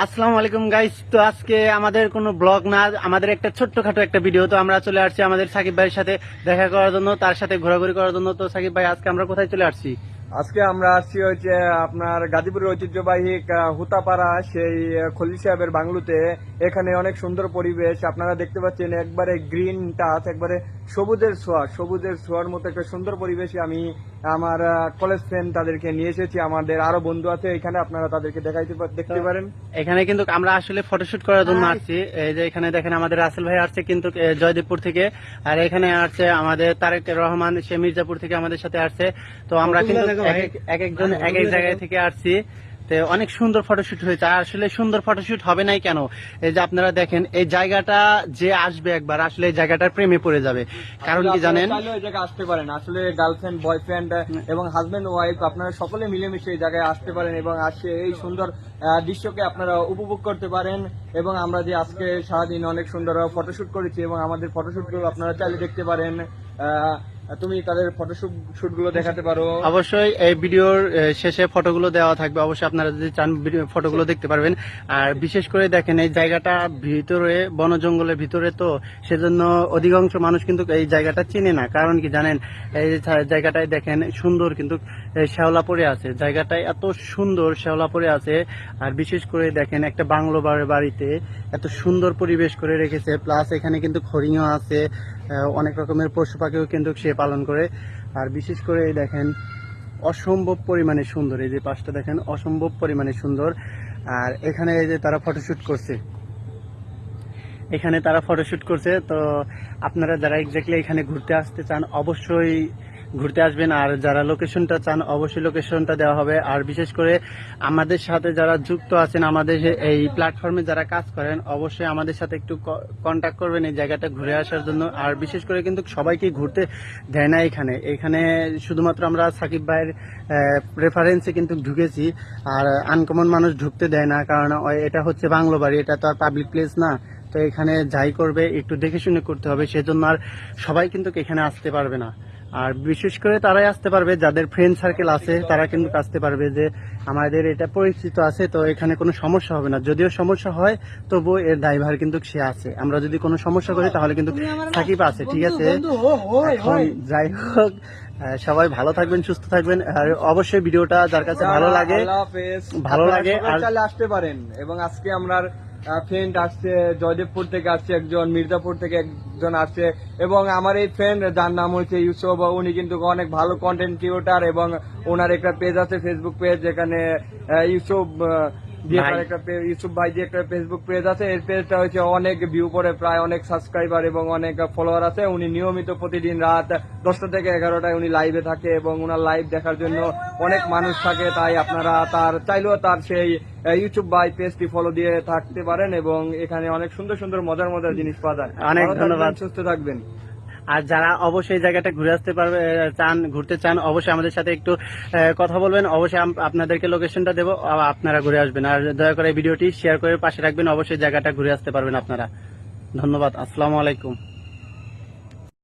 আসসালামু আলাইকুম গাইস। তো আজকে আমাদের কোনো ব্লগ না, আমাদের একটা ছোট্টখাটো একটা ভিডিও। তো আমরা চলে আসছি আমাদের সাকিব ভাইয়ের সাথে দেখা করার জন্য, তার সাথে ঘোরাঘুরি করার জন্য। তো সাকিব ভাই, আজকে আমরা কোথায় চলে আসছি? আজকে আমরা আসছি হচ্ছে আপনার গাজীপুরের ঐতিহ্যবাহী হুতাপাড়া সেই খলিল সাহেবের বাংলোতে। এখানে অনেক সুন্দর পরিবেশ আপনারা দেখতে পাচ্ছেন, একবারে গ্রিন টাচ, একবারে সবুজের ছোঁয়ার মতো একটা সুন্দর পরিবেশে আমি আমার কলেজ ফ্রেন্ড তাদেরকে নিয়ে এসেছি। আমাদের আরো বন্ধু আছে এখানে, আপনারা তাদেরকে দেখতে পারেন। এখানে কিন্তু আমরা আসলে ফটোশুট করার জন্য আসছি। এই যে এখানে দেখেন আমাদের রাসেল ভাই আসছে কিন্তু জয়দেবপুর থেকে, আর এখানে আসছে আমাদের তারেক রহমান, সে মির্জাপুর থেকে আমাদের সাথে আসছে। তো আমরা কিন্তু এক একজন এক এক জায়গায় থেকে আসছি। তো অনেক সুন্দর ফটোশুট হয়েছে। আর আসলে সুন্দর ফটোশুট হবে নাই কেন, এই যে আপনারা দেখেন এই জায়গাটা, যে আসবে একবার আসলে এই জায়গাটার প্রেমে পড়ে যাবে। কারণ কি জানেন, এই জায়গায় আসতে পারেন, আসলে গার্লফ্রেন্ড বয়ফ্রেন্ড এবং হাজবেন্ড ওয়াইফ আপনারা সকলে মিলেমিশে এই জায়গায় আসতে পারেন এবং আসে এই সুন্দর দৃশ্যকে আপনারা উপভোগ করতে পারেন। এবং আমরা যে আজকে সারাদিন অনেক সুন্দর ফটোশুট করেছি এবং আমাদের ফটোশুট গুলো আপনারা চাইলে দেখতে পারেন। তুমি তাদের ফটোশুট গুলো দেখাতে পারো। অবশ্যই এই ভিডিওর শেষে ফটোগুলো দেওয়া থাকবে, অবশ্যই আপনারা যদি চান ফটোগুলো দেখতে পারবেন। আর বিশেষ করে দেখেন এই জায়গাটা ভিতরে, বন জঙ্গলের ভিতরে, তো সেজন্য অধিকাংশ মানুষ কিন্তু এই জায়গাটা চিনে না। কারণ কি জানেন, এই জায়গাটায় দেখেন সুন্দর কিন্তু শ্যাওলা পড়ে আছে, জায়গাটায় এত সুন্দর শ্যাওলা পড়ে আছে। আর বিশেষ করে দেখেন একটা বাংলো বাড়িতে এত সুন্দর পরিবেশ করে রেখেছে, প্লাস এখানে কিন্তু হরিণও আছে, অনেক রকমের পশু পাখিও কিন্তু সে পালন করে। আর বিশেষ করে দেখেন অসম্ভব পরিমাণে সুন্দর, এই যে পাশটা দেখেন অসম্ভব পরিমাণে সুন্দর। আর এখানে এই যে তারা ফটোশুট করছে, এখানে তারা ফটোশুট করছে। তো আপনারা যারা এক্স্যাক্টলি এখানে ঘুরতে আসতে চান অবশ্যই ঘুরতে আসবেন, আর যারা লোকেশনটা চান অবশ্যই লোকেশনটা দেওয়া হবে। আর বিশেষ করে আমাদের সাথে যারা যুক্ত আছেন, আমাদের এই প্ল্যাটফর্মে যারা কাজ করেন, অবশ্যই আমাদের সাথে একটু কন্ট্যাক্ট করবেন এই জায়গাটা ঘুরে আসার জন্য। আর বিশেষ করে কিন্তু সবাইকে ঘুরতে দেয় না এখানে, এখানে শুধুমাত্র আমরা সাকিব ভাইয়ের রেফারেন্সে কিন্তু ঢুকেছি। আর আনকমন মানুষ ঢুকতে দেয় না, কারণ এটা হচ্ছে বাংলো বাড়ি, এটা তো আর পাবলিক প্লেস না। তো এখানে যাই করবে একটু দেখে শুনে করতে হবে, সেজন্য আর সবাই কিন্তু এখানে আসতে পারবে না। আর বিশেষ করে তারাই আসতে পারবে যাদের ফ্রেন্ড সার্কেল আছে, তারা কিন্তু আসতে পারবে যে আমাদের এটা পরিচিত আছে, তো এখানে কোনো সমস্যা হবে না। যদিও সমস্যা হয় তবুও এর দায়ভার কিন্তু সে আছে। আমরা যদি কোনো সমস্যা করি তাহলে কিন্তু সাকিব আছে, ঠিক আছে? এখন যাই হোক, সবাই ভালো থাকবেন, সুস্থ থাকবেন। আর অবশ্যই ভিডিওটা যার কাছে ভালো লাগে আর আসতে পারেন। এবং আজকে আমরা ফ্রেন্ড আসছে জয়দেবপুর থেকে, আসছে একজন, মির্জাপুর থেকে একজন আসছে। এবং আমার এই ফ্রেন্ড যার নাম হচ্ছে ইউসুফ, উনি কিন্তু অনেক ভালো কন্টেন্ট ক্রিয়েটর এবং ওনার একটা পেজ আছে, ফেসবুক পেজ, যেখানে ইউসুফ ভাই যে একটা ফেসবুক পেজ আছে। এই পেজটা হচ্ছে অনেক ভিউ করে, প্রায় অনেক সাবস্ক্রাইবার এবং অনেক ফলোয়ার আছে। উনি নিয়মিত প্রতিদিন রাত 10টা থেকে 11টায় উনি লাইভে থাকে এবং ওনার লাইভ দেখার জন্য অনেক মানুষ থাকে। তাই আপনারা চাইলেও তার সেই ইউটিউব ভাই পেজটি ফলো দিয়ে থাকতে পারেন এবং এখানে অনেক সুন্দর সুন্দর মজার জিনিস পাওয়া যায়। অনেক ধন্যবাদ, সুস্থ থাকবেন। আর যারা অবশ্যই জায়গাটা ঘুরে আসতে পারবে ঘুরতে চান, অবশ্যই আমাদের সাথে একটু কথা বলবেন। অবশ্যই আপনাদেরকে লোকেশনটা দেবো, আপনারা ঘুরে আসবেন। আর দয়া করে ভিডিওটি শেয়ার করে পাশে রাখবেন, অবশ্যই জায়গাটা ঘুরে আসতে পারবেন আপনারা। ধন্যবাদ, আসসালামু আলাইকুম।